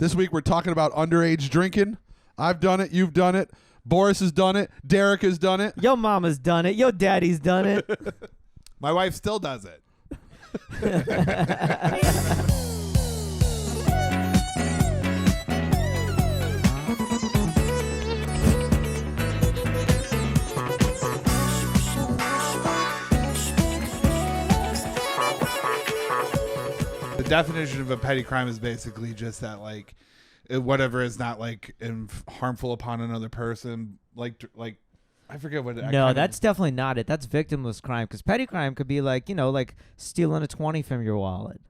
This week we're talking about underage drinking. I've done it. You've done it. Boris has done it. Derek has done it. Your mama's done it. Your daddy's done it. My wife still does it. The definition of a petty crime is basically just that, like, whatever is not like harmful upon another person. Like I forget what. No, that's definitely not it. That's victimless crime. Because petty crime could be like, like stealing a 20 from your wallet.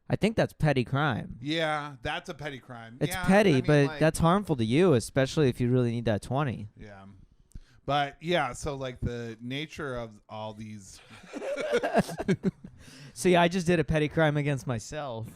I think that's petty crime. Yeah, that's a petty crime. It's yeah, petty, I mean, but like, that's harmful to you, especially if you really need that 20. Yeah. But yeah, so like the nature of all these. See, I just did a petty crime against myself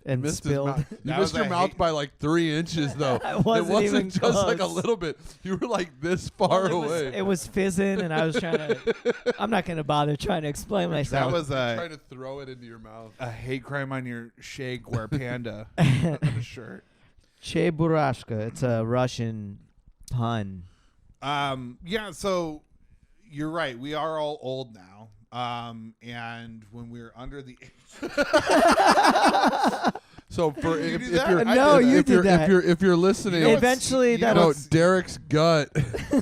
and Missed his spilled. mouth. You That missed was your a mouth hate- by like 3 inches, though. It wasn't even just like a close. little bit. You were like this far Well, away. It was fizzing, and I was trying to. I'm not going to bother trying to explain That myself. was trying to throw it into your mouth. a hate crime on your Che Guevara panda shirt. Che Burashka. It's a Russian pun. Yeah, so you're right. We are all old now. And when we were under the age. So for if do if that? you're No, you if did you're that. if you're listening, You know what's- Eventually, you that know no, what's- Derek's gut.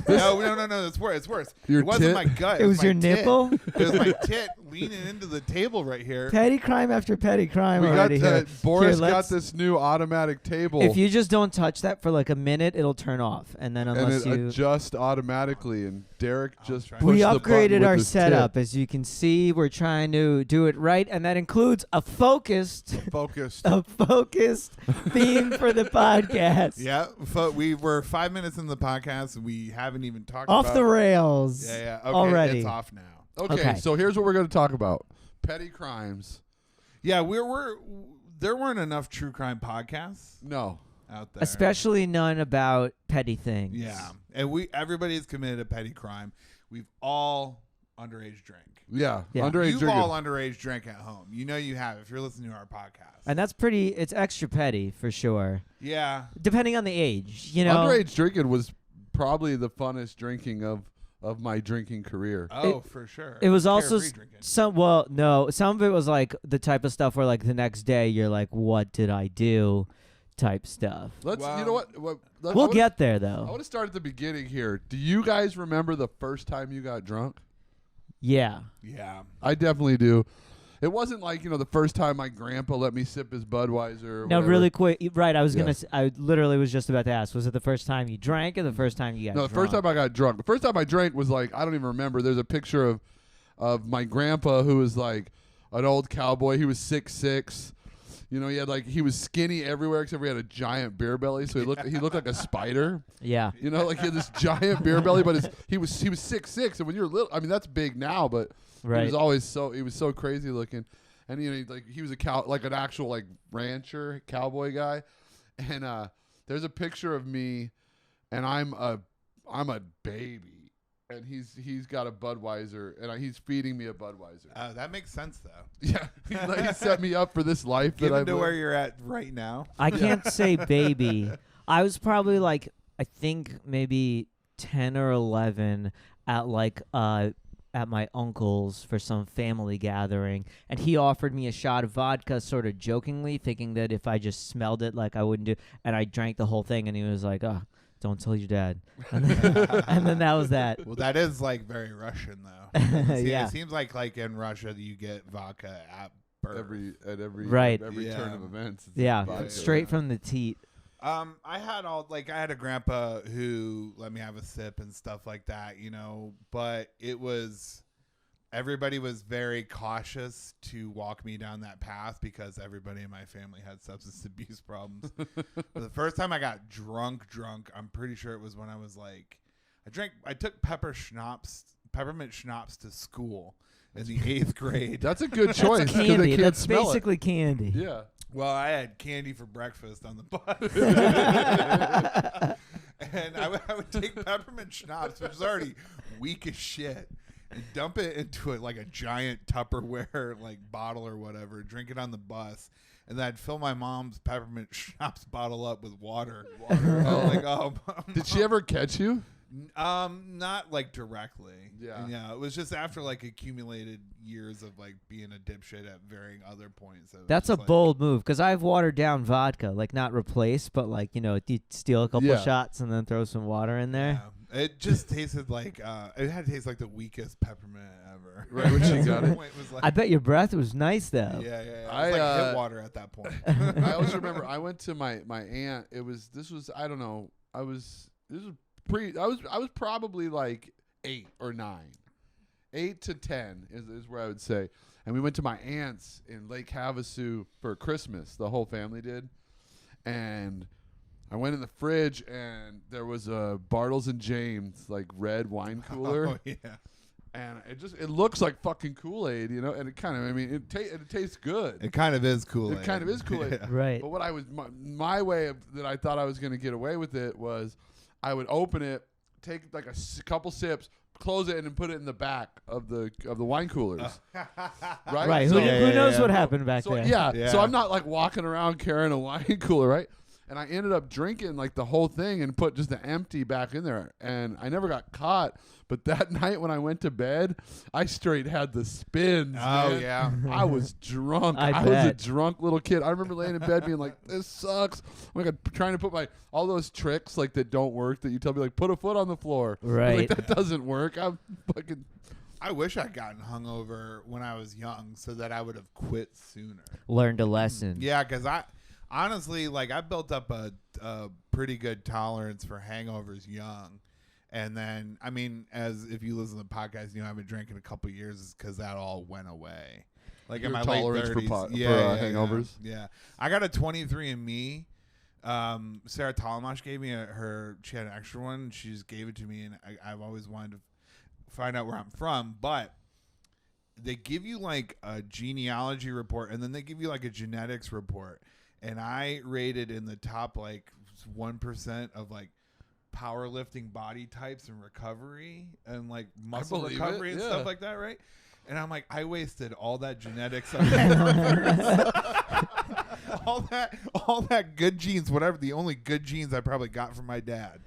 No, it's worse. It's worse. Your It wasn't tit? my gut. It was my your tit. nipple? It was my tit leaning into the table right here. Petty crime after petty crime We got already here. Boris Here, got let's- this new automatic table. If you just don't touch that for like a minute, it'll turn off, and then and unless it you. adjusts automatically, and Derek just trying. pushed We the button upgraded with our his setup. tit. As you can see, we're trying to do it right, and that includes a focused Focused. theme for the podcast. Yeah, we were 5 minutes in the podcast and we haven't even talked Off about the rails. Yeah, okay, already. it's off now. Okay, so here's what we're going to talk about: petty crimes. Yeah, there weren't enough true crime podcasts No. out there. Especially none about petty things. Yeah, and everybody's committed a petty crime. We've all underage drank. Yeah. Yeah. Underage You've drinking. all underage drank at home. You know you have if you're listening to our podcast. And that's it's extra petty for sure. Yeah. Depending on the age, Underage drinking was probably the funnest drinking of my drinking career. Oh, for sure. It was also Carefree drinking. some of it was like the type of stuff where like the next day you're like, what did I do type stuff. Let's. Well, you know what? We'll get there I though. want to start at the beginning here. Do you guys remember the first time you got drunk? Yeah. Yeah. I definitely do. It wasn't like, the first time my grandpa let me sip his Budweiser or No, whatever. really quick. Right, I was Yeah. I literally was just about to ask. Was it the first time you drank or the first time you got No, the first time drunk? I got drunk. The first time I drank was like, I don't even remember. There's a picture of my grandpa who was like an old cowboy. He was 6'6". He was skinny everywhere except for he had a giant beer belly, so he looked like a spider. Yeah. He had this giant beer belly, but he was 6'6", and when you're little, I mean that's big now, but Right. he was so crazy looking, and he was an actual rancher cowboy guy, and there's a picture of me, and I'm a baby, and he's got a Budweiser, and he's feeding me a Budweiser. That makes sense though. Yeah, he set me up for this life that Given I've to where lived. you're at right now. I can't say baby. I was probably I think maybe 10 or 11 at my uncle's for some family gathering, and he offered me a shot of vodka sort of jokingly, thinking that if I just smelled it I wouldn't do, and I drank the whole thing, and he was like, "Oh, don't tell your dad." And then that was that. Well, that is very Russian though. Yeah. It seems like in Russia you get vodka at birth. every Right. every Yeah. turn of events. It's Yeah, vodka. straight from the teat. I had a grandpa who let me have a sip and stuff like that, but everybody was very cautious to walk me down that path because everybody in my family had substance abuse problems. But the first time I got drunk, I'm pretty sure it was when I was I took peppermint schnapps to school in the 8th grade. That's a good choice. 'cause they Candy. can't That's smell it. basically candy. Yeah. Well, I had candy for breakfast on the bus. And I would take peppermint schnapps, which is already weak as shit, and dump it into a giant Tupperware bottle or whatever, drink it on the bus. and then I'd fill my mom's peppermint schnapps bottle up with water. Oh. Like, oh, Did she ever catch you? not like directly. Yeah. It was just after like accumulated years of like being a dipshit at varying other points. That's a like, bold move because I've watered down vodka, like not replace, but like you steal a couple Yeah. shots and then throw some water in there. Yeah. It just tasted like it had to taste like the weakest peppermint ever. Right when she got it. Was like, I bet your breath was nice though. Yeah. It was I, like hit water at that point. I always remember I went to my aunt. This was I don't know. I was probably like 8 or 9. 8 to 10 is where I would say. And we went to my aunt's in Lake Havasu for Christmas. The whole family did. And I went in the fridge and there was a Bartles and James like red wine cooler. Oh yeah. And it looks like fucking Kool-Aid, and it kind of, it tastes good. It kind of is Kool-Aid. It kind of is Kool-Aid. Yeah. Right. But what I was, my way of, that I thought I was going to get away with it was I would open it, take like a couple sips, close it, and then put it in the back of the wine coolers. Right? Right. So, Who knows what happened back so, there? yeah. So I'm not like walking around carrying a wine cooler, right? And I ended up drinking like the whole thing and put just the empty back in there. And I never got caught. But that night when I went to bed, I straight had the spins. Oh man. yeah. I was drunk. I was a bet. drunk little kid. I remember laying in bed being like, "This sucks." I'm like trying to put all those tricks like that don't work that you tell me like put a foot on the floor. I'm Right. like that doesn't work. I'm fucking. I wish I'd gotten hungover when I was young so that I would have quit sooner. Learned a lesson. Yeah, because I honestly I built up a pretty good tolerance for hangovers young. And then, as if you listen to the podcast, I've been drinking a couple years because that all went away. Like Your in my tolerance late for 30s. hangovers? Yeah. I got a 23andMe. Sarah Talamash gave me she had an extra one. She just gave it to me, and I've always wanted to find out where I'm from. But they give you like a genealogy report, and then they give you like a genetics report. And I rated in the top like 1% of like powerlifting body types and recovery and like muscle believe recovery it, and yeah. stuff like that, right? And I'm like, I wasted all that genetics, all that good genes, whatever. The only good genes I probably got from my dad.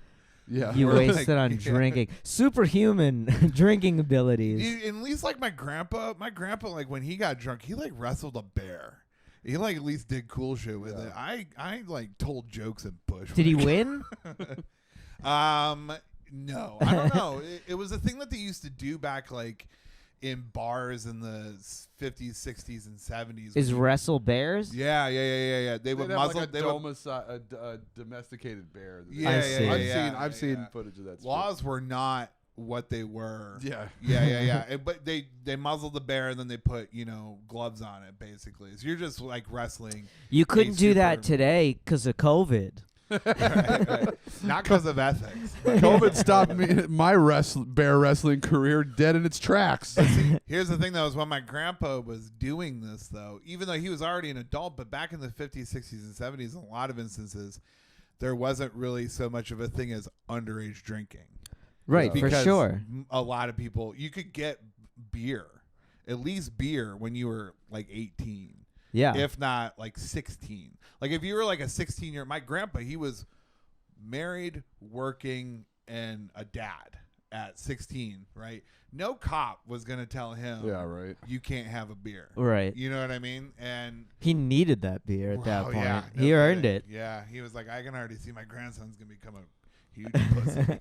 Yeah. You Or wasted like- on yeah. drinking. Superhuman drinking abilities. At least like my grandpa, like when he got drunk, he like wrestled a bear. He like at least did cool shit with it. I like told jokes and pushed. Did he win? No, I don't know. It was a thing that they used to do back like in bars in the 50s, 60s, and 70s. Is wrestle bears? Yeah. They would They'd have muzzle. like they would, a domesticated bear. I see. I've seen footage of that. Stuff. laws were not what they were. Yeah. Yeah. But they muzzled the bear and then they put gloves on it basically. So you're just like wrestling. You couldn't do that super- today because of COVID. Right. Not because of ethics. COVID stopped my bear wrestling career dead in its tracks. See, here's the thing, though, is when my grandpa was doing this, though, even though he was already an adult, but back in the 50s, 60s, and 70s, in a lot of instances, there wasn't really so much of a thing as underage drinking. Right, for Because sure. a lot of people, you could get beer, at least beer, when you were like 18. Yeah. If not like 16. Like if you were like a 16-year, my grandpa, he was married, working, and a dad at 16, right? No cop was going to tell him, Yeah, right. you can't have a beer. Right. You know what I mean? And He needed that beer at that oh, point. yeah, no He earned kidding. it. Yeah, he was like, I can already see my grandson's going to become a huge pussy.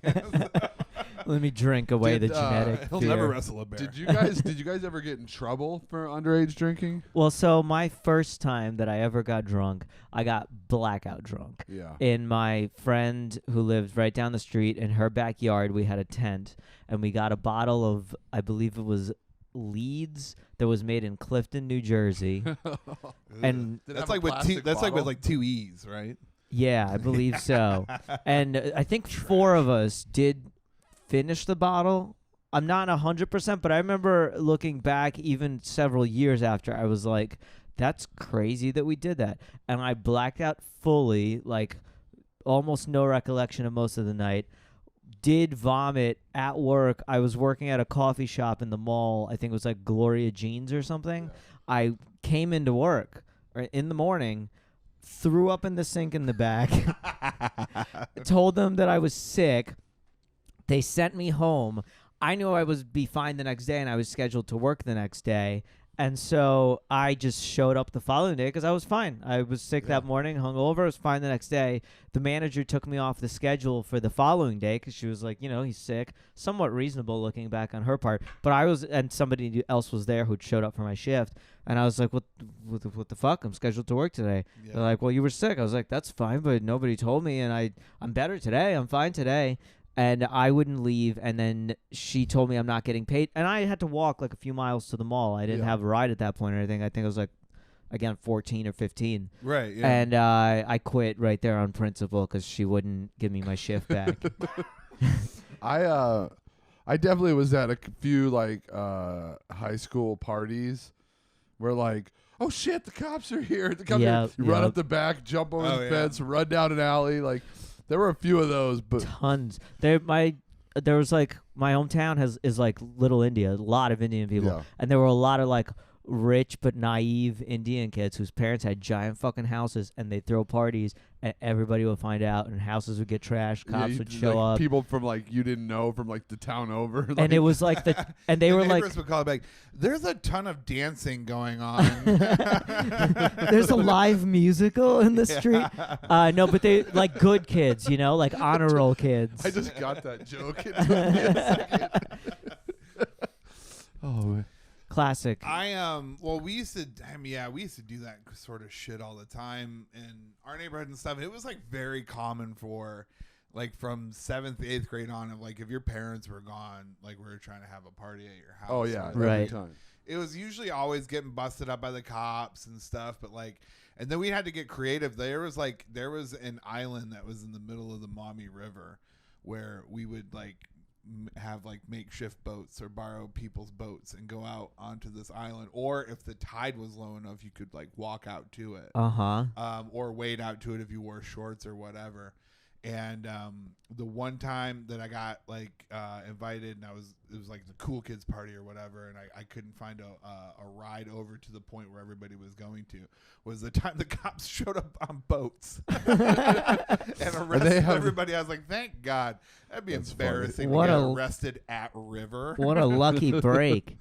Let me drink away Did, the genetic He'll fear. never wrestle a bear. Did you guys ever get in trouble for underage drinking? Well, so my first time that I ever got drunk, I got blackout drunk. Yeah. In my friend who lived right down the street, in her backyard, we had a tent, and we got a bottle of, I believe it was Leeds, that was made in Clifton, New Jersey. And Did it that's have like a with plastic that's like with bottle? like 2 E's, right? yeah, I believe so. And I think 4 of us did finish the bottle. I'm not 100%, but I remember looking back even several years after, I was like, that's crazy that we did that. And I blacked out fully, like almost no recollection of most of the night. Did vomit at work. I was working at a coffee shop in the mall. I think it was like Gloria Jeans or something. I came into work right, in the morning, threw up in the sink in the back, told them that I was sick. They sent me home. I knew I would be fine the next day, and I was scheduled to work the next day. And so I just showed up the following day because I was fine. I was sick that morning, hungover. I was fine the next day. The manager took me off the schedule for the following day because she was like, he's sick. Somewhat reasonable looking back on her part. But and somebody else was there who'd showed up for my shift. And I was like, what the fuck? I'm scheduled to work today. Yeah. They're like, well, you were sick. I was like, that's fine, but nobody told me. And I'm better today. I'm fine today. And I wouldn't leave, and then she told me I'm not getting paid. And I had to walk like a few miles to the mall. I didn't have a ride at that point or anything. I think I was like, again, 14 or 15. Right, yeah. And I quit right there on principle because she wouldn't give me my shift back. I definitely was at a few like high school parties where like, oh shit, the cops are here. The cops are here. You run up the back, jump over the fence, run down an alley, like. There were a few of those, but tons. There was like my hometown is like Little India, a lot of Indian people, and there were a lot of like rich but naive Indian kids whose parents had giant fucking houses, and they'd throw parties, and everybody would find out, and houses would get trashed, cops would show up. People from like you didn't know from like the town over, like, and it was like and they were like, would call it back. There's a ton of dancing going on. There's a live musical in the street. No, but they like good kids, like honor roll kids. I just got that joke. Oh man. Classic. We used to do that sort of shit all the time in our neighborhood and stuff. It was like very common for like from 7th, 8th grade on of like if your parents were gone, like we were trying to have a party at your house. Oh yeah, right. Time. It was usually always getting busted up by the cops and stuff, but like, and then we had to get creative. There was an island that was in the middle of the Maumee River where we would like have like makeshift boats or borrow people's boats and go out onto this island, or if the tide was low enough you could like walk out to it or wade out to it if you wore shorts or whatever. And the one time that I got like invited, and it was like the cool kids party or whatever, and I couldn't find a ride over to the point where everybody was going to, was the time the cops showed up on boats and arrested everybody. I was like, thank God. That'd be embarrassing to get arrested at river. What a lucky break.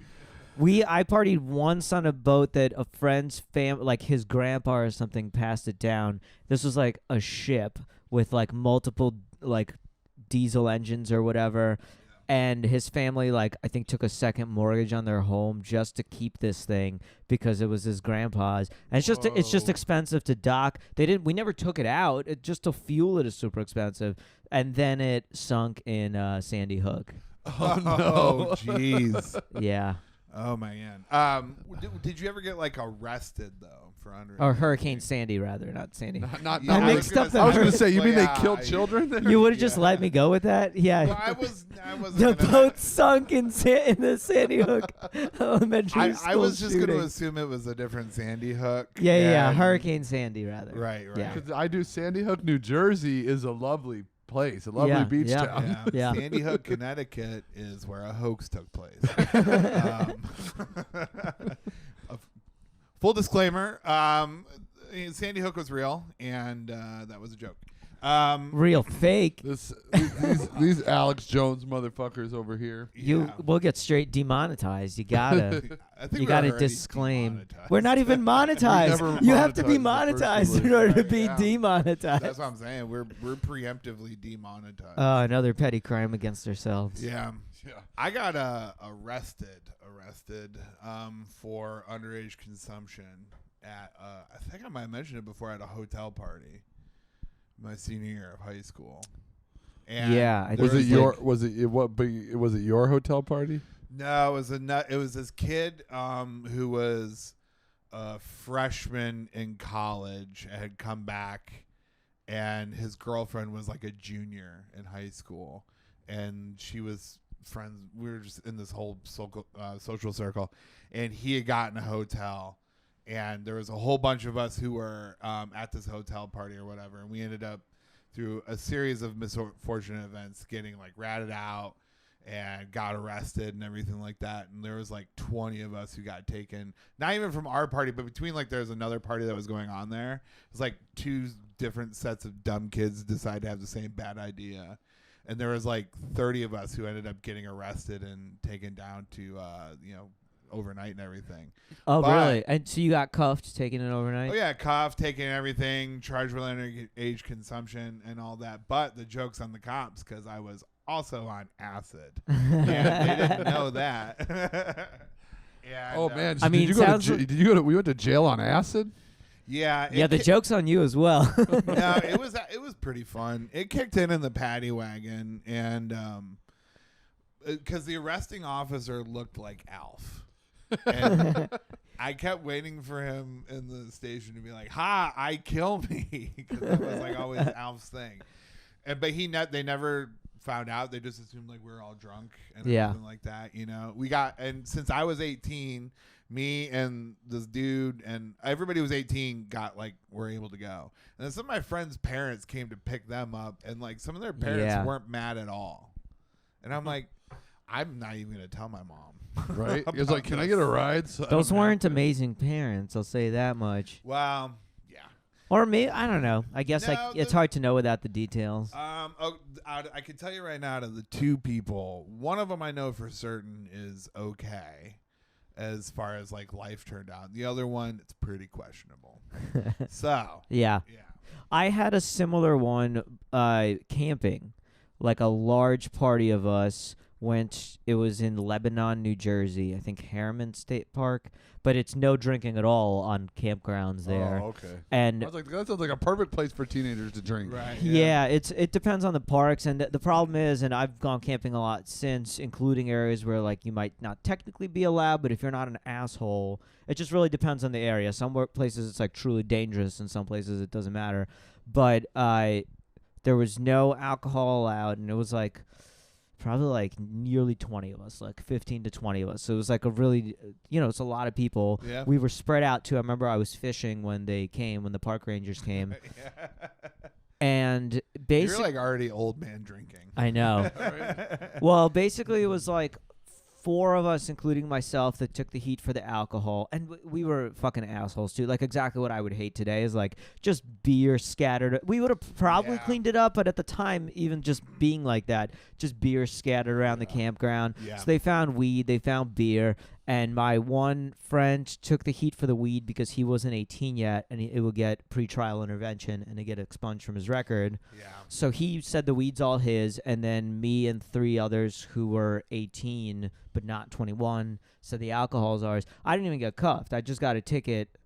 I partied once on a boat that a friend's like his grandpa or something passed it down. This was like a ship with like multiple like diesel engines or whatever. And his family, like, I think took a second mortgage on their home just to keep this thing because it was his grandpa's. And it's just expensive to dock. We never took it out. Just to fuel it is super expensive. And then it sunk in Sandy Hook. Oh no, jeez. Yeah. Oh man. Did you ever get like arrested though for underage? Or Hurricane Sandy, rather, not Sandy. Not I mixed up. I was going to say, you mean they killed children there? You would have just let me go with that? Yeah. Well, I was. The boat sunk in the Sandy Hook elementary school. I was just going to assume it was a different Sandy Hook. Yeah. Hurricane Sandy, rather. Right. Yeah. Because I do. Sandy Hook, New Jersey is a lovely place, a lovely beach town. Yeah. Sandy Hook, Connecticut is where a hoax took place. Full disclaimer, Sandy Hook was real, and that was a joke. Real fake. These Alex Jones motherfuckers over here. We'll get straight demonetized. You gotta. I think you gotta disclaim. We're not even monetized. You have to be monetized in order to be demonetized. That's what I'm saying. We're preemptively demonetized. Another petty crime against ourselves. Yeah. I got arrested for underage consumption at I think I might have mentioned it before, at a hotel party my senior year of high school. And was it your hotel party? No, it was this kid who was a freshman in college and had come back, and his girlfriend was like a junior in high school, and she was friends. We were just in this whole social circle, and he had gotten a hotel, and there was a whole bunch of us who were at this hotel party or whatever, and we ended up through a series of misfortunate events getting like ratted out and got arrested and everything like that. And there was like 20 of us who got taken, not even from our party, but between like there's another party that was going on there. It was like two different sets of dumb kids decided to have the same bad idea. And there was like 30 of us who ended up getting arrested and taken down to, overnight and everything. Oh, really? And so you got cuffed, taking it overnight? Oh, yeah, cuffed, taking everything, charged with underage consumption and all that. But the joke's on the cops because I was also on acid. And they didn't know that. And, Oh man! I mean, we went to jail on acid? Yeah. Yeah, the joke's on you as well. No, it was pretty fun. It kicked in the paddy wagon, and because the arresting officer looked like Alf. And I kept waiting for him in the station to be like, "Ha! I kill me," because that was like always Alf's thing. But they never found out. They just assumed like we were all drunk and everything like that. And since I was 18, me and this dude and everybody who was 18 were able to go. And then some of my friends' parents came to pick them up, and like some of their parents weren't mad at all. And I'm like, I'm not even gonna tell my mom. Right? He was like, "Can I get a ride?" So Those weren't amazing parents, I'll say that much. Well, yeah. Or maybe, I don't know. I guess it's hard to know without the details. I can tell you right now, out of the two people, one of them I know for certain is okay as far as like life turned out. The other one, it's pretty questionable. So Yeah. I had a similar one camping. Like a large party of us went, it was in Lebanon, New Jersey, I think Harriman State Park, but it's no drinking at all on campgrounds there. Oh, okay. And I was like, that sounds like a perfect place for teenagers to drink. right. yeah, it depends on the parks, and the problem is, and I've gone camping a lot since, including areas where like you might not technically be allowed, but if you're not an asshole, it just really depends on the area. Some places it's like truly dangerous, and some places it doesn't matter. But there was no alcohol allowed, and it was like probably like nearly 20 of us, like 15 to 20 of us. So it was like a really, it's a lot of people. Yeah. We were spread out too. I remember I was fishing when the park rangers came. Yeah. And You're basically, like already old man drinking. I know. Well, basically it was like 4 of us, including myself, that took the heat for the alcohol, and we were fucking assholes too. Like exactly what I would hate today is like just beer scattered. We would have probably cleaned it up, but at the time, even just being like that, just beer scattered around the campground. Yeah. So they found weed, they found beer, and my one friend took the heat for the weed because he wasn't 18 yet, and it would get pretrial intervention and it get expunged from his record. Yeah. So he said the weed's all his, and then me and 3 others who were 18 but not 21 said the alcohol's ours. I didn't even get cuffed. I just got a ticket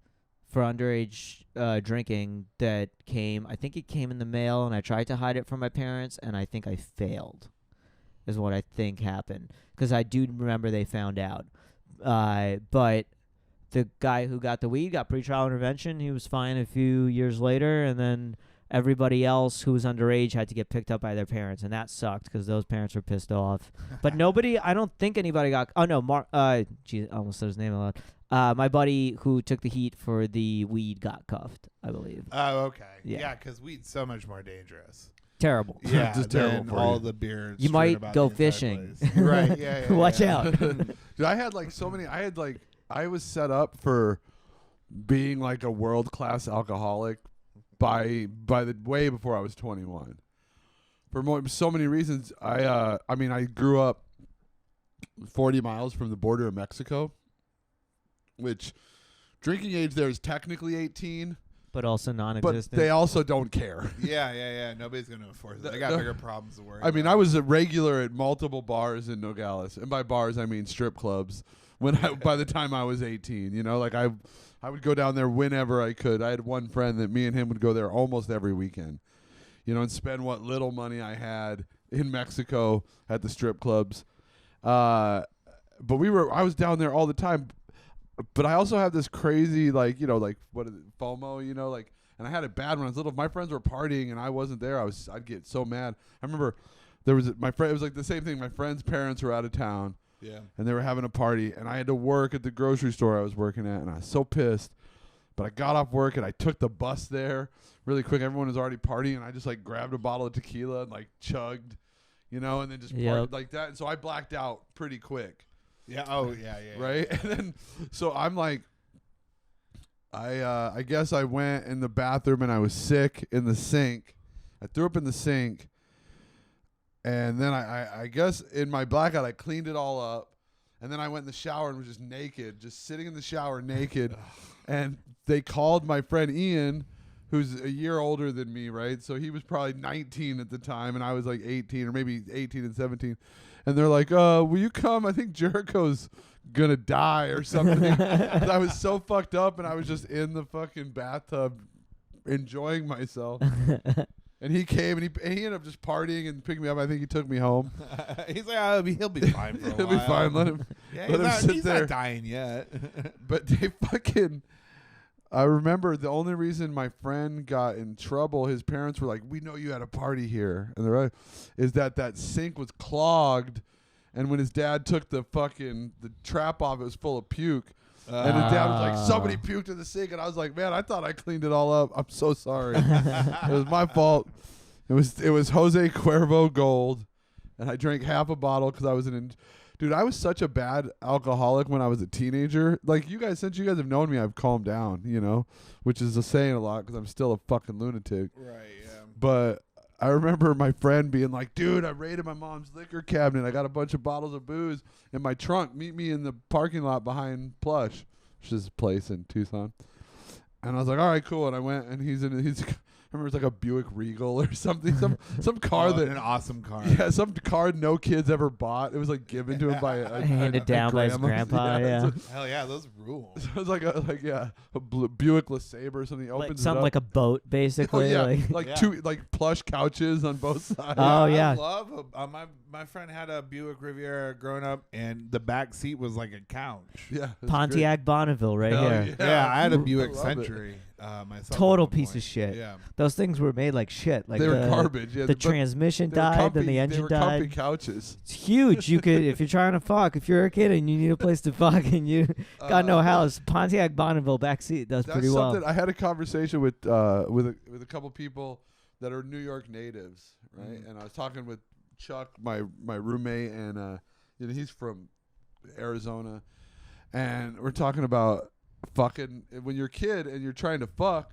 for underage drinking that came. I think it came in the mail, and I tried to hide it from my parents, and I think I failed is what I think happened, because I do remember they found out. But the guy who got the weed got pretrial intervention. He was fine a few years later, and then everybody else who was underage had to get picked up by their parents, and that sucked because those parents were pissed off. But I don't think anybody got. Oh no, geez, I almost said his name aloud. My buddy who took the heat for the weed got cuffed, I believe. Oh, okay. Yeah. Yeah, because weed's so much more dangerous. Terrible. Yeah, Just terrible than for all you. the beer. You strewn might about go the entire fishing. place. Right. Yeah. Watch yeah. out. Dude, I had like so many. I was set up for being like a world class alcoholic by the way before I was 21. For so many reasons. I grew up 40 miles from the border of Mexico, which drinking age there is technically 18, But also but non-existent. they also don't care. Yeah. Nobody's going to enforce it. They got bigger problems to worry I mean, about. I was a regular at multiple bars in Nogales, and by bars I mean strip clubs. By the time I was 18, like I would go down there whenever I could. I had one friend that me and him would go there almost every weekend, and spend what little money I had in Mexico at the strip clubs. But I was down there all the time. But I also have this crazy what is it, FOMO, and I had it bad when I was little. If my friends were partying and I wasn't there, I'd get so mad. I remember there was my friend. It was like the same thing. My friend's parents were out of town. Yeah. And they were having a party, and I had to work at the grocery store I was working at, and I was so pissed. But I got off work, and I took the bus there really quick. Everyone was already partying, and I just, grabbed a bottle of tequila and, chugged, you know, and then just Yep. partied like that. And so I blacked out pretty quick. Yeah. Oh, yeah, yeah. Right. And then, so I'm like, I guess I went in the bathroom and I was sick in the sink. I threw up in the sink. And then I guess in my blackout, I cleaned it all up. And then I went in the shower and was just naked, just sitting in the shower naked. And they called my friend Ian, who's a year older than me, right? So he was probably 19 at the time, and I was like 18 or maybe 18 and 17. And they're like, will you come? I think Jericho's going to die or something. 'Cause I was so fucked up, and I was just in the fucking bathtub enjoying myself. And he came, and he ended up just partying and picking me up. I think he took me home. He's like, he'll be fine for a He'll while. be fine. Let him, Yeah, let him sit he's there. not dying yet. But they fucking... I remember the only reason my friend got in trouble, his parents were like, we know you had a party here. And they're right, is that sink was clogged. And when his dad took the trap off, it was full of puke. And his dad was like, somebody puked in the sink. And I was like, man, I thought I cleaned it all up. I'm so sorry. It was my fault. It was Jose Cuervo Gold. And I drank half a bottle because I was dude, I was such a bad alcoholic when I was a teenager. Like, you guys, since you guys have known me, I've calmed down, you know, which is saying a lot because I'm still a fucking lunatic. Right, yeah. But I remember my friend being like, dude, I raided my mom's liquor cabinet. I got a bunch of bottles of booze in my trunk. Meet me in the parking lot behind Plush, which is a place in Tucson. And I was like, all right, cool. And I went, and he's I remember it's like a Buick Regal or something, some car that an awesome car. Yeah, some car no kids ever bought. It was like given to him by handed down by his grandpa. Yeah, So, Hell yeah, those rule. so it was like a Buick LeSabre or something. He like opens something it up. like a boat, Oh, basically. yeah, Like, Yeah. two plush couches on both sides. Oh, I yeah. love my friend had a Buick Riviera growing up, and the back seat was like a couch. Yeah, it was Pontiac Bonneville, right Hell here. yeah. Yeah, I had a I Buick love it. Century myself. Total at one piece point. of shit. Yeah. Those things were made like shit. Like They were the, garbage. Yeah, the but transmission they were died, comfy, then the they engine were comfy died. couches. It's huge. You could, if you're trying to fuck, if you're a kid and you need a place to fuck and you got no house, Pontiac Bonneville backseat does That's pretty well. something I had a conversation with a couple people that are New York natives, right? And I was talking with Chuck, my roommate, and he's from Arizona, and we're talking about fucking when you're a kid and you're trying to fuck.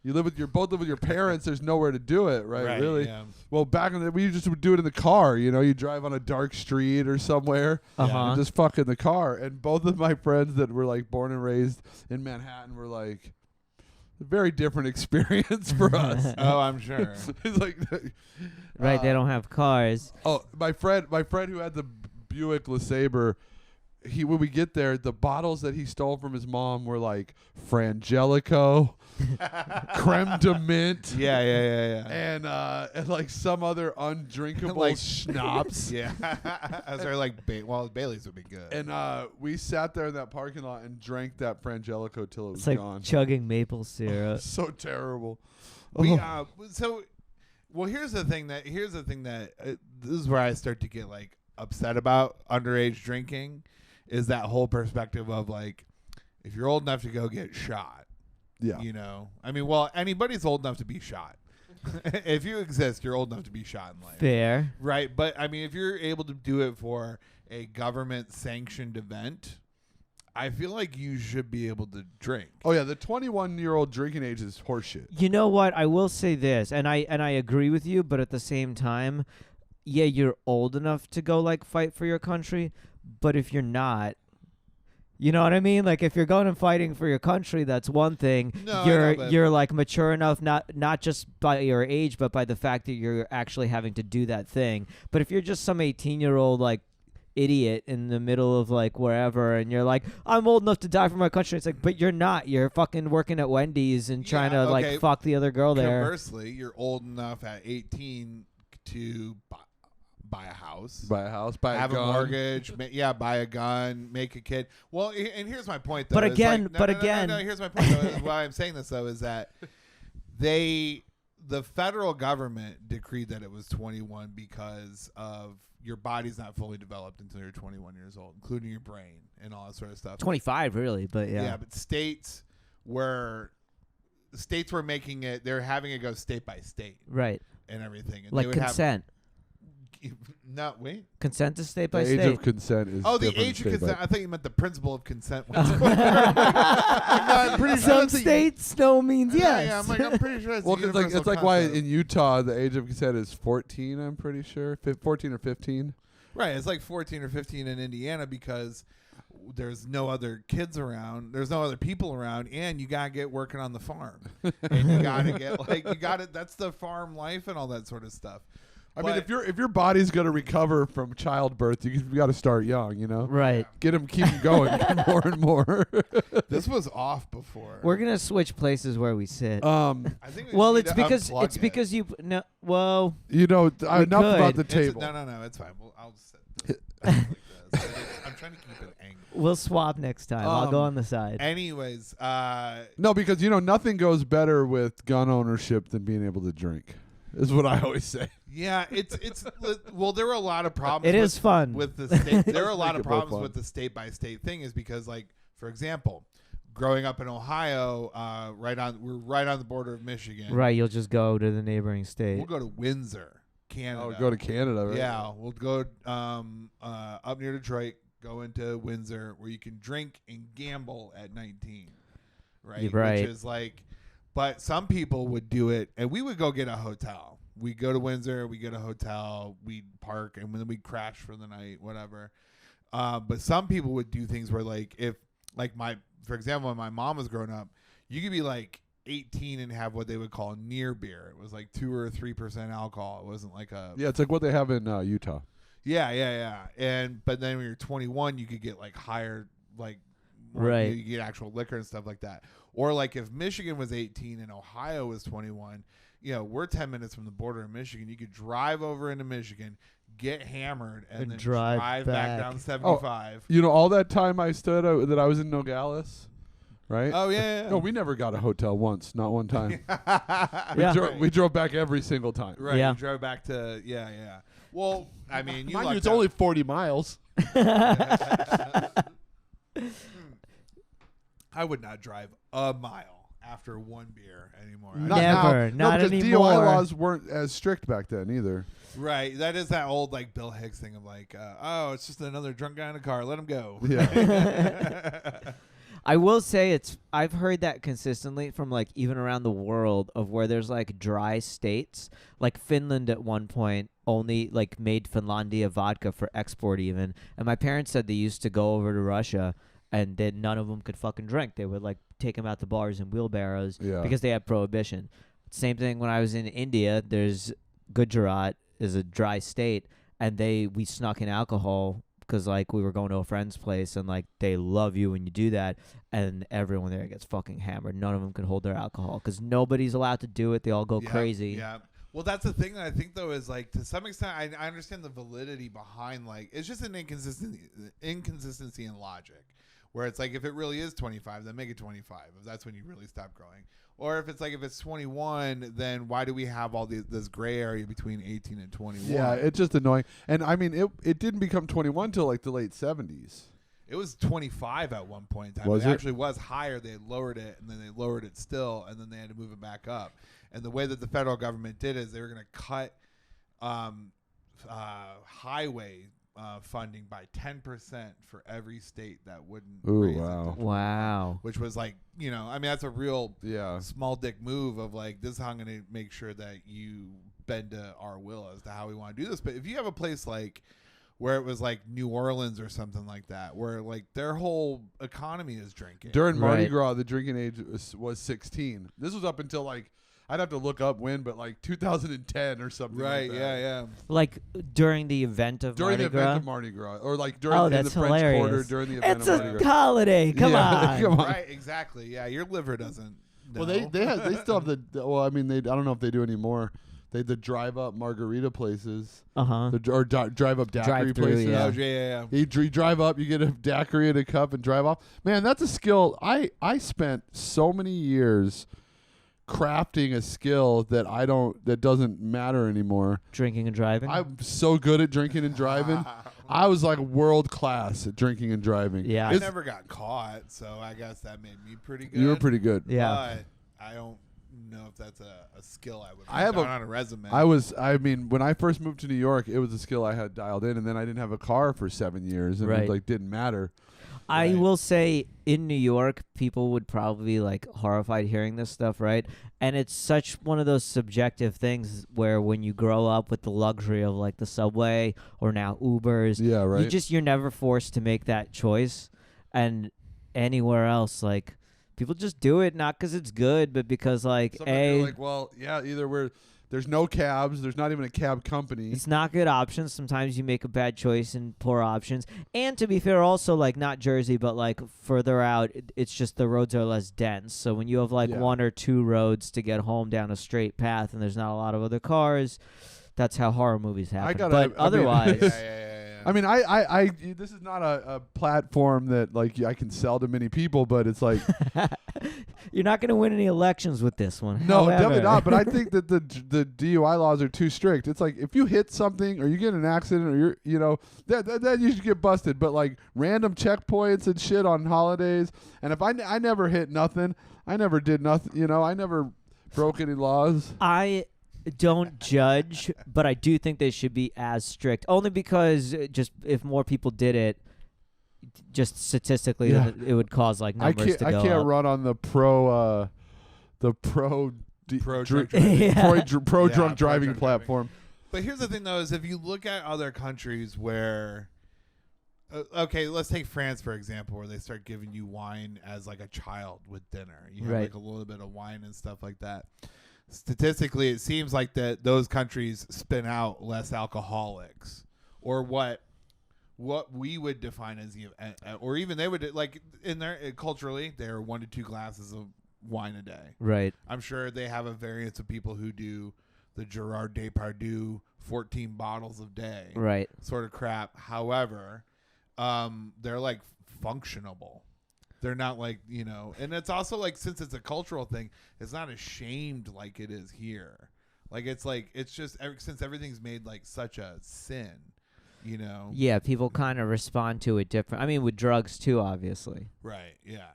You both live with your parents. There's nowhere to do it, right? Really? Yeah. Well, back in we just would do it in the car. You know, you drive on a dark street or somewhere. Uh-huh. And just fuck in the car. And both of my friends that were like born and raised in Manhattan were like a very different experience for us. Oh, I'm sure. It's like, Right, they don't have cars. oh, my friend who had the Buick LeSabre. When we get there, the bottles that he stole from his mom were like Frangelico, creme de mint, Yeah. and like some other undrinkable Like- schnapps. Yeah. I was like, Bailey's would be good. And we sat there in that parking lot and drank that Frangelico till it was It's like gone. chugging maple syrup. So terrible. We Oh. here's the thing that this is where I start to get like upset about underage drinking, is that whole perspective of like, if you're old enough to go get shot, Yeah. you know, I mean, well, anybody's old enough to be shot. If you exist, you're old enough to be shot in life. Fair. Right. But I mean, if you're able to do it for a government sanctioned event, I feel like you should be able to drink. Oh yeah, the 21-year-old drinking age is horseshit. You know what? I will say this, and I agree with you, but at the same time, yeah, you're old enough to go like fight for your country, but if you're not, you know what I mean? Like if you're going and fighting for your country, that's one thing. No, I know, but- you're like mature enough, not just by your age, but by the fact that you're actually having to do that thing. But if you're just some 18-year-old like idiot in the middle of like wherever, and you're like, I'm old enough to die for my country, it's like, but you're not. You're fucking working at Wendy's and trying to okay. like fuck the other girl there. Conversely, you're old enough at 18 to buy a house, Buy a house, buy have a gun. mortgage, buy a gun, make a kid. Well, and here's my point, though. But is again- like, but again- no, here's my point, though. Is why I'm saying this, though, is that the federal government decreed that it was 21 because of your body's not fully developed until you're 21 years old, including your brain and all that sort of stuff. 25 really, but yeah. But states were making it, they're having it go state by state Right. and everything. And Like they would consent. No, wait. Consent is state by The age state. of consent is. Oh, the different age of state by- consent. I thought you meant the principle of consent. I'm pretty sure Some that's a- states no means Yeah, yes. yeah, I'm like, I'm pretty sure that's Well, a because universal it's like why concept. in Utah the age of consent is 14. I'm pretty sure 14 or 15. Right, it's like 14 or 15 in Indiana because there's no other kids around, there's no other people around, and you gotta get working on the farm, and you gotta get that's the farm life and all that sort of stuff. I mean, if your body's gonna recover from childbirth, you got to start young. You know, Right. keep them going more and more. This was off before. We're gonna switch places where we sit. I think we well, need it's to because unplug it's it. because you no. Well, you know, enough about the It's- table. No, it's fine. Well, I'll just sit like this. I'm trying to keep it angled. we'll swap next time. I'll go Um, on the side. Anyways, No, because nothing goes better with gun ownership than being able to drink. Is what I always say. yeah, it's well, there were a lot of problems. It with, is fun. with the state. There are a lot Make of it more problems fun. with the state by state thing, is because, like, for example, growing up in Ohio, we're right on the border of Michigan. Right, you'll just go to the neighboring state. We'll go to Windsor, Canada. Oh, go to Canada, right? Yeah, we'll go up near Detroit, go into Windsor, where you can drink and gamble at 19, right? You're right. Which is like, but some people would do it, and we would go get a hotel. We go to Windsor, we get a hotel, we'd park, and then we'd crash for the night, whatever. But some people would do things where, like, for example, when my mom was growing up, you could be like 18 and have what they would call near beer. It was like 2 or 3% alcohol. It wasn't like a Yeah, it's like what they have in Utah. yeah. But then when you're 21, you could get like higher, like Right. You get actual liquor and stuff like that. Or like if Michigan was 18 and Ohio was 21, we're 10 minutes from the border of Michigan. You could drive over into Michigan, get hammered, and And then drive back back. down 75. All that time I stood that I was in Nogales, right? Oh yeah. No, we never got a hotel once, not one time. Yeah. We drove back every single time. Right. Yeah. You drove back to yeah. Well, I mean, you Mind you, lucked it's out. only 40 miles. I would not drive a mile after one beer anymore. Never. Not because anymore. DUI laws weren't as strict back then either. Right. That is that old like Bill Hicks thing of like, oh, it's just another drunk guy in a car. Let him go. Yeah. I will say I've heard that consistently from like even around the world of where there's like dry states. Like Finland at one point only like made Finlandia vodka for export even. And my parents said they used to go over to Russia and then none of them could fucking drink. They would like take them out the bars in wheelbarrows Yeah. because they had prohibition. Same thing when I was in India. There's Gujarat is a dry state, and we snuck in alcohol because like we were going to a friend's place, and like they love you when you do that, and everyone there gets fucking hammered. None of them can hold their alcohol because nobody's allowed to do it. They all go crazy. Yeah. Well, that's the thing that I think though is like to some extent I understand the validity behind like it's just an inconsistency in logic. Where it's like if it really is 25, then make it 25. If that's when you really stop growing, or if it's 21, then why do we have all this gray area between 18 and 21? Yeah, it's just annoying. And I mean, it didn't become 21 till like the late 70s. It was 25 at one point in time. Was it it? actually was higher. They had lowered it, and then they lowered it still, and then they had to move it back up. And the way that the federal government did is they were going to cut highway funding by 10% for every state that wouldn't Ooh, raise wow. it. Wow. Which was like, I mean, that's a real Yeah. small dick move of like, this is how I'm going to make sure that you bend to our will as to how we want to do this. But if you have a place like where it was like New Orleans or something like that, where like their whole economy is drinking. During Mardi Right. Gras, the drinking age was 16. This was up until like, I'd have to look up when, but like 2010 or something. Right, like that. yeah. Like during the event of During Mardi the Gras. event of Mardi Gras, or like during Oh, in the that's French hilarious. Quarter during the event It's of Mardi a Gras. holiday. Come Yeah, on. come on. Right, exactly. Yeah, your liver doesn't know. Well, they still have well, I mean, I don't know if they do anymore. They the drive up margarita places, Uh-huh. or drive up daiquiri Drive-through, places. yeah. Oh, yeah. You drive up, you get a daiquiri in a cup and drive off. Man, that's a skill. I spent so many years crafting a skill that doesn't matter anymore. Drinking and driving. I'm so good at drinking and driving. I was like world class at drinking and driving. Yeah. I It's- never got caught, so I guess that made me pretty good. you were pretty good. Yeah. But I don't even know if that's a skill I would I have put down on a resume. I mean, when I first moved to New York, it was a skill I had dialed in, and then I didn't have a car for 7 years, and Right. it like didn't matter. I Right. will say in New York, people would probably be like horrified hearing this stuff, right? And it's such one of those subjective things where when you grow up with the luxury of like the subway or now Ubers, Yeah, right. you're never forced to make that choice. And anywhere else, like people just do it not because it's good, but because like Sometimes you're like, well, yeah, either there's no cabs, there's not even a cab company. it's not good options. Sometimes you make a bad choice and poor options. And to be fair, also like not Jersey, but like further out, it's just the roads are less dense. So when you have like Yeah. 1 or 2 roads to get home down a straight path, and there's not a lot of other cars, that's how horror movies happen. But I mean- otherwise, yeah. I mean, I this is not a platform that like I can sell to many people, but it's like you're not going to win any elections with this one. no, However. definitely not. But I think that the DUI laws are too strict. It's like if you hit something or you get in an accident or then you should get busted. But like random checkpoints and shit on holidays, and if I never hit nothing, I never did nothing. I never broke any laws. I don't judge, but I do think they should be as strict. Only because just if more people did it, just statistically, Yeah. then it would cause like I numbers can't to go up. run on the pro Pro drunk drink, driving. Yeah. pro Yeah, drunk pro driving drunk platform. But here's the thing, though, is if you look at other countries where, okay, let's take France, for example, where they start giving you wine as like a child with dinner. You have Right. like a little bit of wine and stuff like that. Statistically, it seems like that those countries spin out less alcoholics, or what we would define as, or even they would like in their culturally, they're 1 to 2 glasses of wine a day. Right. I'm sure they have a variance of people who do the Gerard Depardieu 14 bottles a day Right. sort of crap. However, they're like functionable. They're not like, and it's also like, since it's a cultural thing, it's not ashamed like it is here. It's just since everything's made like such a sin, Yeah, people kind of respond to it different. I mean, with drugs too, obviously. Right. Yeah.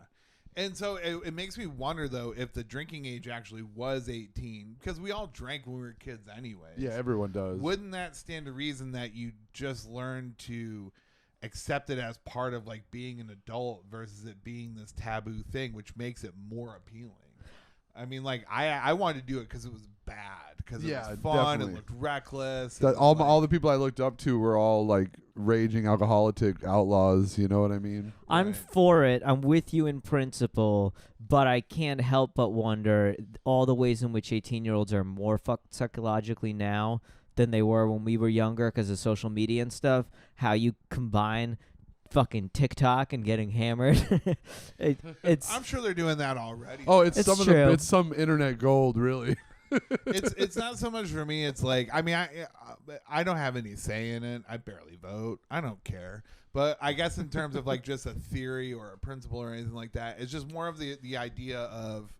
And so it makes me wonder, though, if the drinking age actually was 18, because we all drank when we were kids anyways. Yeah, everyone does. Wouldn't that stand to reason that you just learn to accept it as part of like being an adult versus it being this taboo thing, which makes it more appealing? I mean, like I wanted to do it because it was bad, because it was fun, definitely. it looked reckless. That all the people I looked up to were all like raging alcoholic outlaws. You know what I mean? I'm Right. for it. I'm with you in principle, but I can't help but wonder all the ways in which 18-year-olds are more fucked psychologically now than they were when we were younger because of social media and stuff. How you combine fucking TikTok and getting hammered. It's I'm sure they're doing that already. Oh, it's It's some true. it's some internet gold, really. It's not so much for me. It's like, I mean, I don't have any say in it. I barely vote. I don't care. But I guess in terms of like just a theory or a principle or anything like that, it's just more of the idea of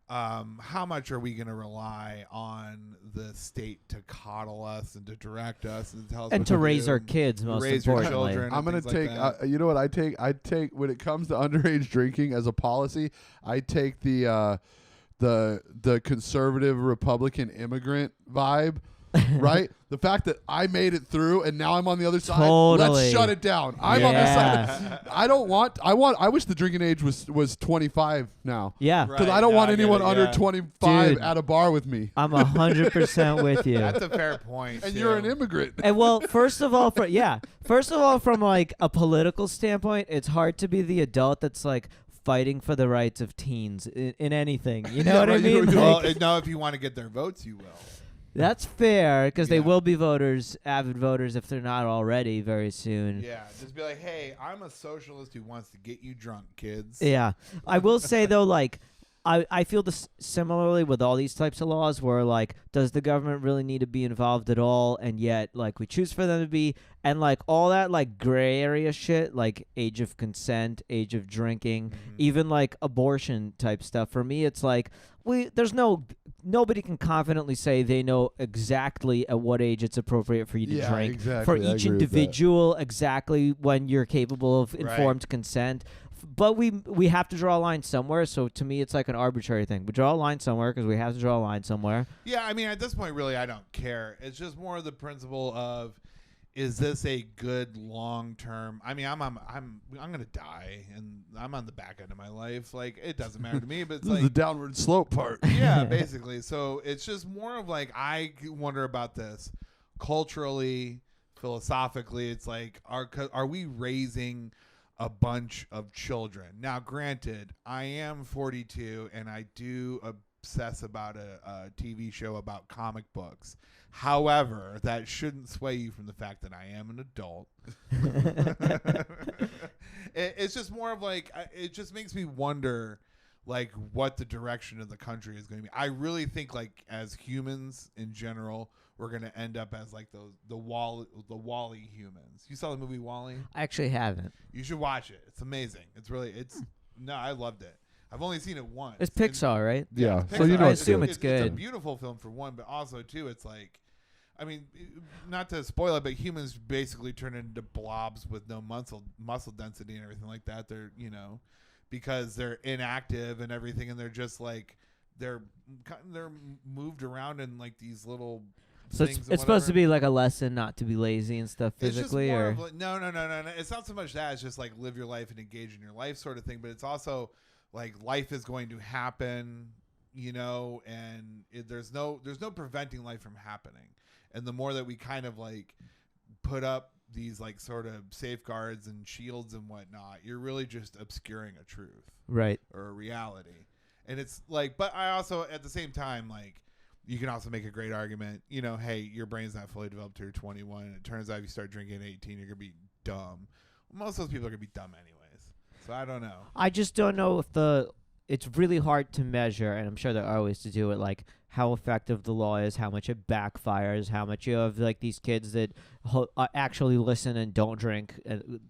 how much are we going to rely on the state to coddle us and to direct us and tell us and what to raise do our and kids, most raise your importantly. children. I'm gonna and things take. like that. You know what I take? I take when it comes to underage drinking as a policy. I take the conservative Republican immigrant vibe. Right, the fact that I made it through and now I'm on the other side. Totally. Let's shut it down. I'm on this Yeah. side. I wish the drinking age was 25 now. Yeah. Because Right, I don't no, want I get anyone it, under yeah. 25 Dude. at a bar with me. I'm 100% with you. That's a fair point. And too. you're an immigrant. And well, first of all, from like a political standpoint, it's hard to be the adult that's like fighting for the rights of teens in anything. You know Yeah, what I right, you mean? know, Well, Like, no, if you want to get their votes, you will. that's fair because they Yeah. will be voters, avid voters, if they're not already very soon. Yeah, just be like, hey, I'm a socialist who wants to get you drunk, kids. Yeah. I will say though, like, I feel this similarly with all these types of laws where like, does the government really need to be involved at all? And yet like we choose for them to be, and like all that like gray area shit, like age of consent, age of drinking, Mhm. even like abortion type stuff. For me, it's like nobody can confidently say they know exactly at what age it's appropriate for you to Yeah, drink. exactly. For I each agree with that. individual, exactly when you're capable of Right. informed consent. but we have to draw a line somewhere. So to me, it's like an arbitrary thing. We draw a line somewhere because we have to draw a line somewhere. Yeah, I mean, at this point, really, I don't care. It's just more the principle of, is this a good long term? I mean, I'm gonna die, and I'm on the back end of my life. Like, it doesn't matter to me. But it's This is like the downward slope part. yeah, basically. So it's just more of like, I wonder about this culturally, philosophically. It's like, are we raising a bunch of children? Now, granted, I am 42 and I do obsess about a TV show about comic books. However, that shouldn't sway you from the fact that I am an adult. It's just more of like, it just makes me wonder, like, what the direction of the country is going to be. I really think, like, as humans in general, we're going to end up as like the Wall-E humans. You saw the movie Wall-E? I actually haven't. You should watch it. It's amazing. No, I loved it. I've only seen it once. It's Pixar, right? Yeah, It's so you Pixar. know I it's assume good. it's good. It's a beautiful film for one, but also too, it's like, I mean, not to spoil it, but humans basically turn into blobs with no muscle density and everything like that. They're, because they're inactive and everything, and they're just like they're moved around in like these little. So it's supposed to be like a lesson not to be lazy and stuff physically, it's just more or of like, no. It's not so much that. It's just like live your life and engage in your life sort of thing. But it's also like life is going to happen, and there's no preventing life from happening. And the more that we kind of like put up these like sort of safeguards and shields and whatnot, you're really just obscuring a truth, right, or a reality. And it's like, but I also at the same time, like, you can also make a great argument, hey, your brain's not fully developed till you're 21, and it turns out if you start drinking at 18, you're gonna be dumb. Most of those people are gonna be dumb anyways. So I don't know. I just don't know if it's really hard to measure, and I'm sure there are ways to do it, like how effective the law is, how much it backfires, how much you have like these kids that actually listen and don't drink,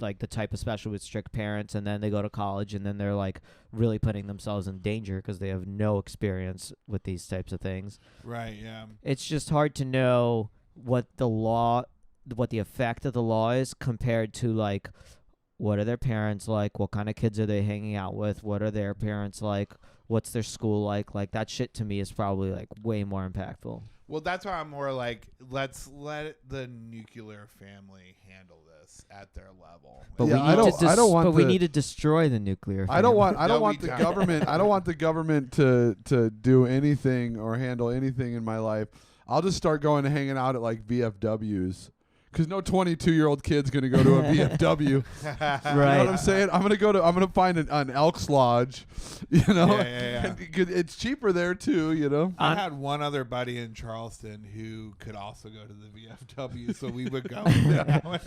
like the type, especially with strict parents, and then they go to college and then they're like really putting themselves in danger because they have no experience with these types of things. Right, yeah. It's just hard to know what the effect of the law is compared to like, what are their parents like? What kind of kids are they hanging out with? What are their parents like? What's their school like? Like, that shit to me is probably like way more impactful. Well, that's why I'm more like, let's let the nuclear family handle this at their level. But Yeah, we need to destroy the nuclear family. I don't want we the don't. government. I don't want the government to do anything or handle anything in my life. I'll just start going and hanging out at like VFWs. Because no 22-year-old kid's going to go to a VFW. Right. You know what I'm saying? I'm going to find an Elks Lodge, Yeah. And it's cheaper there too, I had one other buddy in Charleston who could also go to the VFW, so we would go.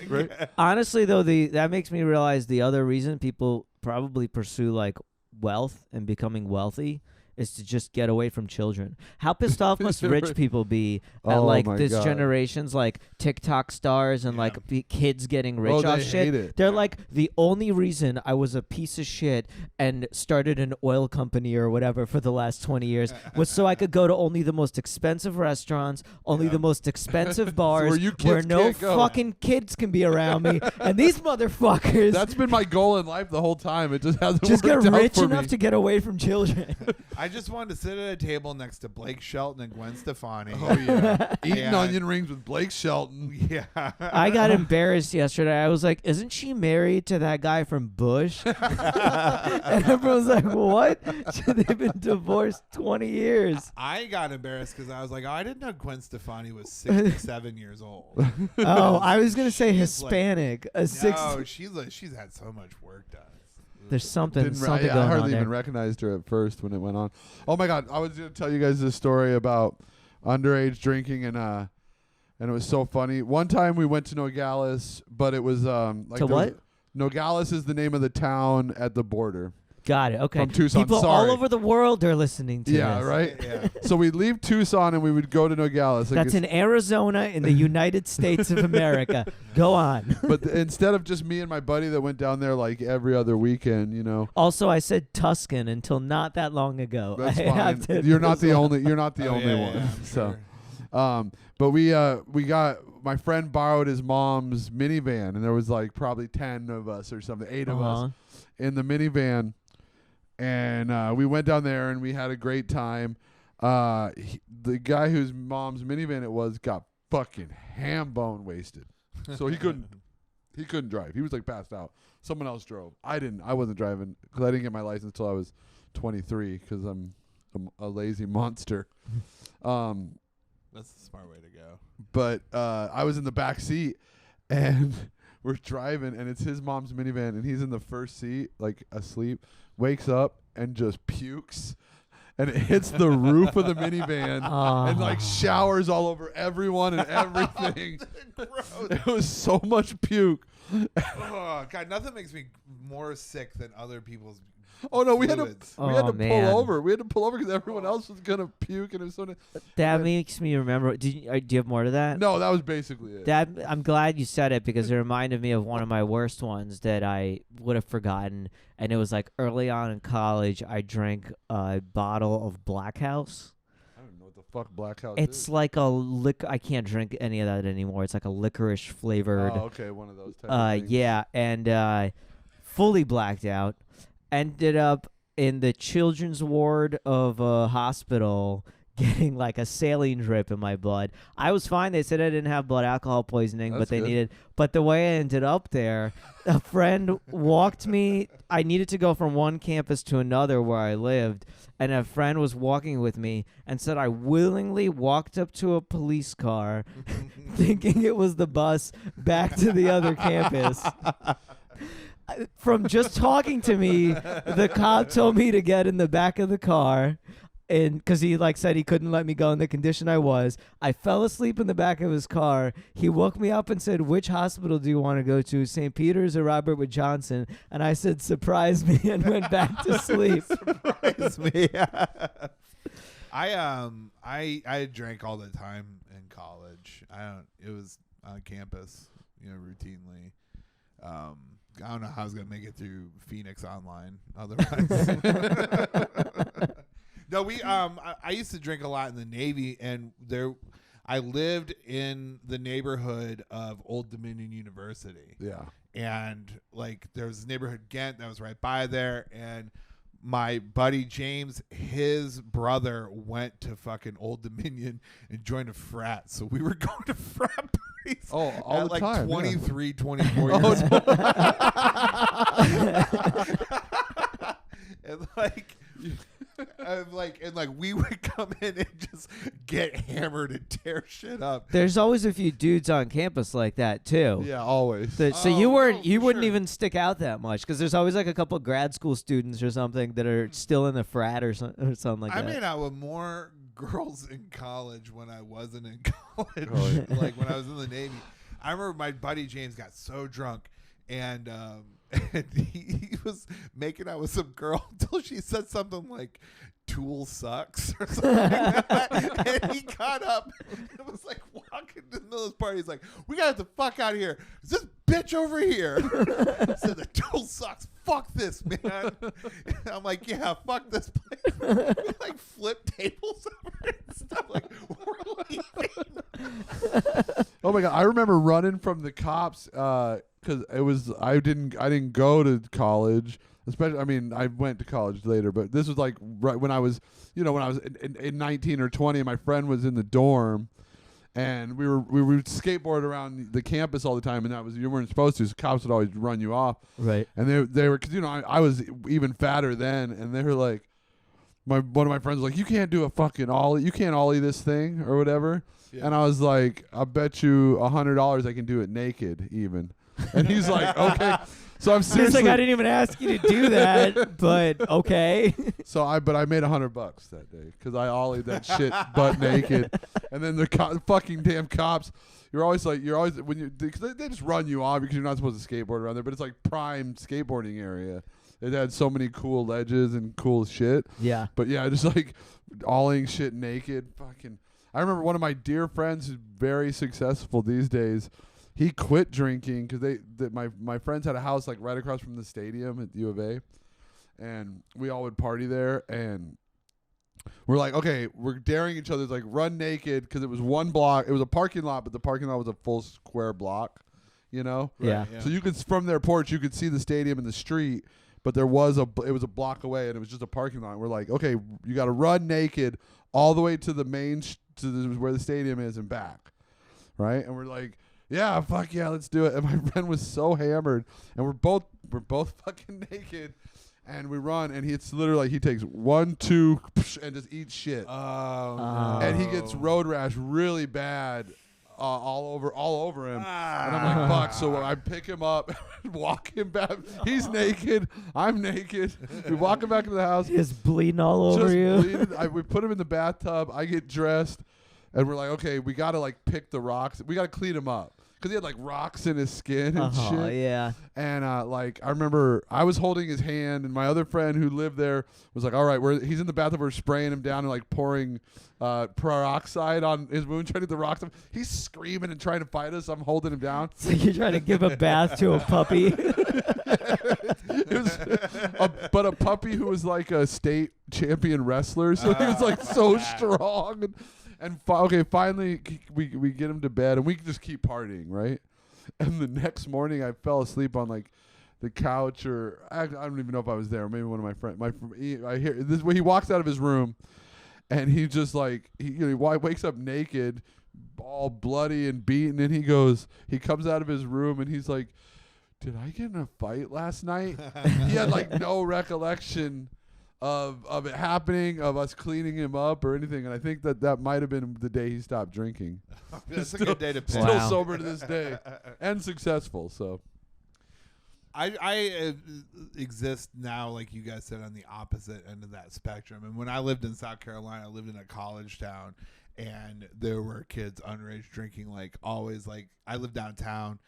Right. Honestly, though, that makes me realize the other reason people probably pursue like wealth and becoming wealthy is to just get away from children. How pissed off must rich people be at like this God. generation's like TikTok stars and like kids getting rich off they shit? hate it. They're like, the only reason I was a piece of shit and started an oil company or whatever for the last 20 years was so I could go to only the most expensive restaurants, only the most expensive bars, Where you where kids no can't go. fucking kids can be around me. And these motherfuckers That's been my goal in life the whole time. It just hasn't just worked get out rich for enough me. to get away from children. I just wanted to sit at a table next to Blake Shelton and Gwen Stefani. Oh yeah, eating Yeah. onion rings with Blake Shelton. Yeah. I got embarrassed yesterday. I was like, isn't she married to that guy from Bush? And everyone was like, what? They've been divorced 20 years. I got embarrassed because I was like, oh, I didn't know Gwen Stefani was 67 years old. Oh, I was going to say She's like- Hispanic. No, she's had so much work done. There's something I going on hardly there. even recognized her at first when it went on. Oh my God, I was going to tell you guys this story about underage drinking and it was so funny. One time we went to Nogales, but it was like To what? Nogales is the name of the town at the border. Got it. Okay. From Tucson, People sorry. all over the world are listening to Yeah, this. right. Yeah. So we'd leave Tucson and we would go to Nogales. Like That's in Arizona in the United States of America. Go on. But instead of just me and my buddy that went down there like every other weekend, Also, I said Tuscan until not that long ago. that's I have fine. to You're not the admit. only. You're not the Oh, only yeah, one. yeah, I'm So. sure. But we got my friend borrowed his mom's minivan, and there was like probably 10 of us or something, 8 of us in the minivan, and we went down there and we had a great time. The guy whose mom's minivan it was got fucking ham bone wasted, so he couldn't drive. He was like passed out. Someone else drove. I wasn't driving because I didn't get my license until I was 23 because I'm a lazy monster. That's the smart way to go. But I was in the back seat, and we're driving, and it's his mom's minivan, and he's in the first seat, like asleep, wakes up and just pukes, and it hits the roof of the minivan, and like showers all over everyone and everything. Gross. It was so much puke. Oh God, nothing makes me more sick than other people's. Oh no, we had fluids. to Man. pull over. We had to pull over because everyone else was gonna puke, and it was so. That makes me remember. Do you have more to that? No, that was basically it. I'm glad you said it because it reminded me of one of my worst ones that I would have forgotten. And it was like early on in college, I drank a bottle of blackouts. I don't know what the fuck blackouts It's is. like a I can't drink any of that anymore. It's like a licorice flavored. Oh, okay, one of those type of things. Yeah, and fully blacked out. Ended up in the children's ward of a hospital getting like a saline drip in my blood. I was fine. They said I didn't have blood alcohol poisoning, That's but they good. needed. But the way I ended up there, a friend walked me. I needed to go from one campus to another where I lived, and a friend was walking with me and said I willingly walked up to a police car thinking it was the bus back to the other campus. From just talking to me, the cop told me to get in the back of the car, and because he like said he couldn't let me go in the condition I was. I fell asleep in the back of his car. He woke me up and said, "Which hospital do you want to go to, St. Peter's or Robert Wood Johnson?" And I said, "Surprise me," and went back to sleep. Surprise me. I drank all the time in college. It was on campus, routinely. I don't know how I was gonna make it through Phoenix online otherwise. No, I used to drink a lot in the Navy, and I lived in the neighborhood of Old Dominion University. Yeah. And like there was this neighborhood Ghent that was right by there, and my buddy James, his brother went to fucking Old Dominion and joined a frat, so we were going to frat parties Oh, all at the like time. 23, 24 years old. And we would come in and just get hammered and tear shit up. There's always a few dudes on campus like that too. Yeah, always. So you no, for wouldn't sure. even stick out that much because there's always like a couple grad school students or something that are still in the frat or something like I that. made out with more girls in college when I wasn't in college, Oh, yeah. like when I was in the Navy. I remember my buddy James got so drunk, and he was making out with some girl until she said something like "Tool sucks" or something like that. And he got up and was like walking to the middle of this party. He's like, "We gotta get the fuck out of here. Is this bitch over here?" Said the Tool sucks. Fuck this, man. And I'm like, yeah, fuck this place. We like flip tables over and stuff. Like, we're leaving. Oh my god, I remember running from the cops because I didn't go to college. Especially, I mean, I went to college later, but this was like right when I was, when I was in 19 or 20, and my friend was in the dorm, and we would skateboard around the campus all the time, and you weren't supposed to. So cops would always run you off, Right. and they were because I was even fatter then, and they were like, one of my friends was like, "You can't do a fucking ollie, you can't ollie this thing or whatever," Yeah. and I was like, "I bet you $100 I can do it naked even," and he's like, "Okay." So I'm It's seriously. like I didn't even ask you to do that, but okay. But I made $100 that day because I ollied that shit butt naked, and then the fucking damn cops. You're always when you because they just run you off because you're not supposed to skateboard around there, but it's like prime skateboarding area. It had so many cool ledges and cool shit. Yeah. But yeah, just like ollieing shit naked. Fucking. I remember one of my dear friends who's very successful these days. He quit drinking because my friends had a house like right across from the stadium at U of A, and we all would party there. And we're like, okay, we're daring each other to like run naked because it was one block. It was a parking lot, but the parking lot was a full square block, you know? Yeah. So you could, from their porch, you could see the stadium and the street, but it was a block away and it was just a parking lot. We're like, okay, you got to run naked all the way to the main, where the stadium is and back. Right. And we're like, yeah, fuck yeah, let's do it. And my friend was so hammered and we're both fucking naked. And we run, and it's literally like he takes 1, 2, and just eats shit. Oh, and he gets road rash really bad, all over him. And I'm like, fuck. So I pick him up, and walk him back. He's naked. I'm naked. We walk him back to the house. He's bleeding all over you. Bleeding. We put him in the bathtub. I get dressed, and we're like, okay, we gotta like pick the rocks. We gotta clean him up. Because he had like rocks in his skin and shit. Yeah. And like I remember I was holding his hand, and my other friend who lived there was like, all right, he's in the bathroom, we're spraying him down and like pouring peroxide on his wound, trying to get the rocks. He's screaming and trying to fight us. I'm holding him down. So you're trying to give a bath to a puppy? It was but a puppy who was like a state champion wrestler, so he was like so strong. And finally we get him to bed, and we just keep partying, right? And the next morning I fell asleep on like the couch, or I don't even know if I was there. Maybe one of my friends. I hear this when he walks out of his room, and he just like he wakes up naked, all bloody and beaten, and he comes out of his room and he's like, "Did I get in a fight last night?" He had like no recollection of it happening, of us cleaning him up or anything, and I think that might have been the day he stopped drinking. That's a good day to play. Still sober to this day, and successful. So, I exist now, like you guys said, on the opposite end of that spectrum. And when I lived in South Carolina, I lived in a college town, and there were kids underage drinking, like always. Like I lived downtown.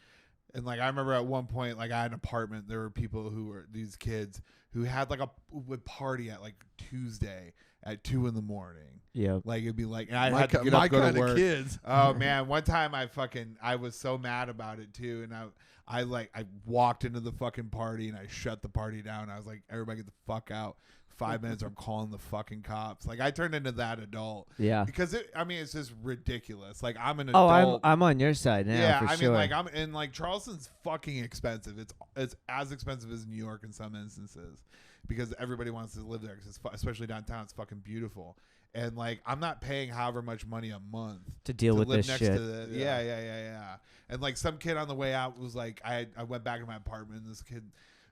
And like I remember at one point, like I had an apartment. There were people who were these kids who had like would party at like Tuesday at 2 a.m. Yeah, like it'd be like, and I had to get up, go to work. Kids. Oh man, one time I was so mad about it too, and I walked into the fucking party and I shut the party down. I was like, everybody get the fuck out. 5 minutes, I'm calling the fucking cops. Like I turned into that adult. Yeah. Because it's just ridiculous. Like I'm an adult. I'm on your side now. Yeah, for I sure. mean, like Charleston's fucking expensive. It's as expensive as New York in some instances because everybody wants to live there. Because especially downtown, it's fucking beautiful. And like I'm not paying however much money a month to deal with live this next shit. To yeah. And like some kid on the way out was like, I went back to my apartment and this kid.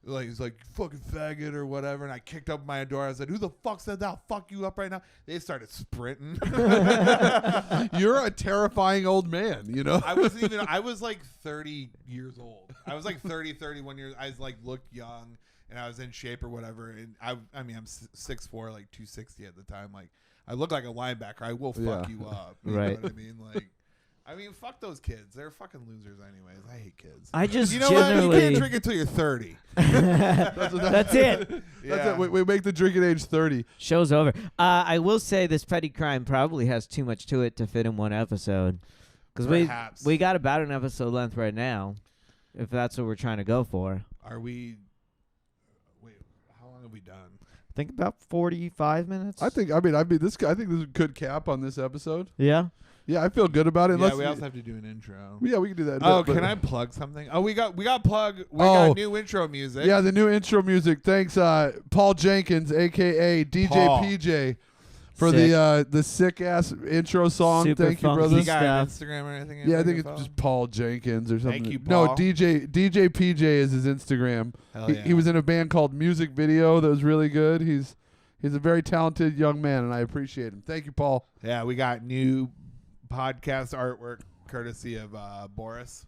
Like he's like, fucking faggot or whatever, and I kicked up my door. I said, "Who the fuck said that? I'll fuck you up right now." They started sprinting. You're a terrifying old man, you know. I was like 30 years old. I was like 30, 31 years. I was like looked young and I was in shape or whatever. And I mean, I'm 6'4", like 260 at the time. Like I look like a linebacker. I will fuck you up. You know what I mean? Like. I mean, fuck those kids. They're fucking losers anyways. I hate kids. I just You know what? You can't drink until you're 30. That's it. That's it. We make the drinking age 30. Show's over. I will say this petty crime probably has too much to it to fit in one episode. Because we got about an episode length right now, if that's what we're trying to go for. Are we... Wait, how long have we done? I think about 45 minutes. I think this is a good cap on this episode. Yeah. Yeah, I feel good about it. Yeah, we also have to do an intro. Yeah, we can do that. Oh, can I plug something? Oh, we got got new intro music. Yeah, the new intro music. Thanks, Paul Jenkins, aka DJ PJ, for the sick ass intro song. Super Thank you, funky brother. You got an Instagram or anything? Yeah, I think it's just Paul Jenkins or something. Thank you, Paul. No, DJ PJ is his Instagram. Hell yeah. He was in a band called Music Video that was really good. He's a very talented young man, and I appreciate him. Thank you, Paul. Yeah, we got new podcast artwork courtesy of Boris.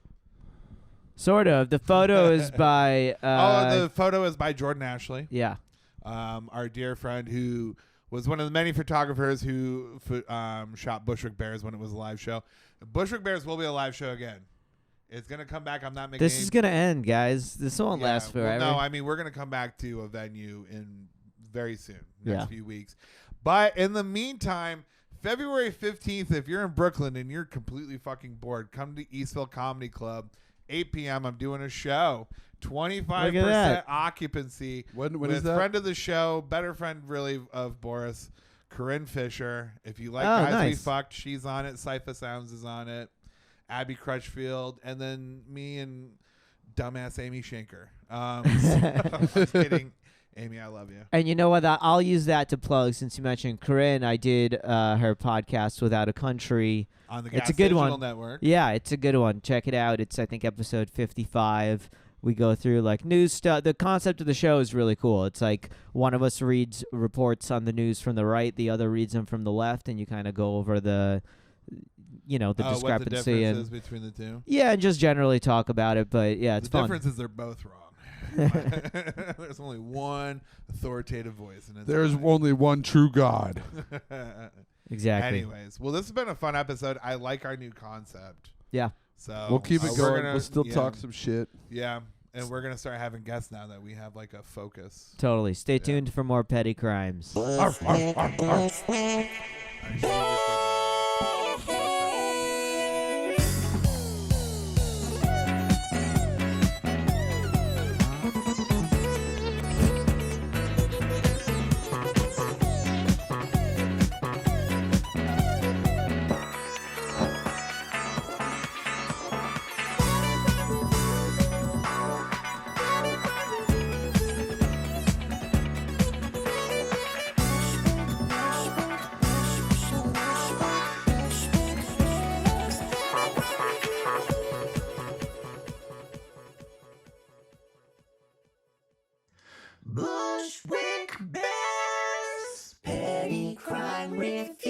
Sort of. The photo is by... the photo is by Jordan Ashley. Yeah. Our dear friend who was one of the many photographers who shot Bushwick Bears when it was a live show. Bushwick Bears will be a live show again. It's going to come back. I'm not making This is going to end, guys. This won't last forever. Well, no, I mean, we're going to come back to a venue in very soon, next few weeks. But in the meantime... February 15th, if you're in Brooklyn and you're completely fucking bored, come to Eastville Comedy Club. 8 p.m. I'm doing a show. 25% occupancy. When with is that? Friend of the show, better friend really of Boris, Corinne Fisher. If you like Oh, Guys We nice. Fucked, she's on it. Cypher Sounds is on it. Abby Crutchfield, and then me and dumbass Amy Schenker. Just kidding. Amy, I love you. And you know what? I'll use that to plug since you mentioned Corinne. I did her podcast Without a Country. On the It's Gas a good Digital one. Network. Yeah, it's a good one. Check it out. It's, I think, episode 55. We go through like news stuff. The concept of the show is really cool. It's like one of us reads reports on the news from the right, the other reads them from the left, and you kind of go over the discrepancy What the difference and is between the two. yeah, and just generally talk about it. But yeah, it's The fun. difference is they're both wrong. There's only one authoritative voice, and it's There's mine. only one true God. Exactly. Anyways, well, this has been a fun episode. I like our new concept. Yeah. So We'll keep it we're going. gonna- We'll still yeah, talk some shit. Yeah, and we're gonna start having guests now that we have like a focus. Totally. Stay tuned for more petty crimes. Bushwick Bears, petty crime review.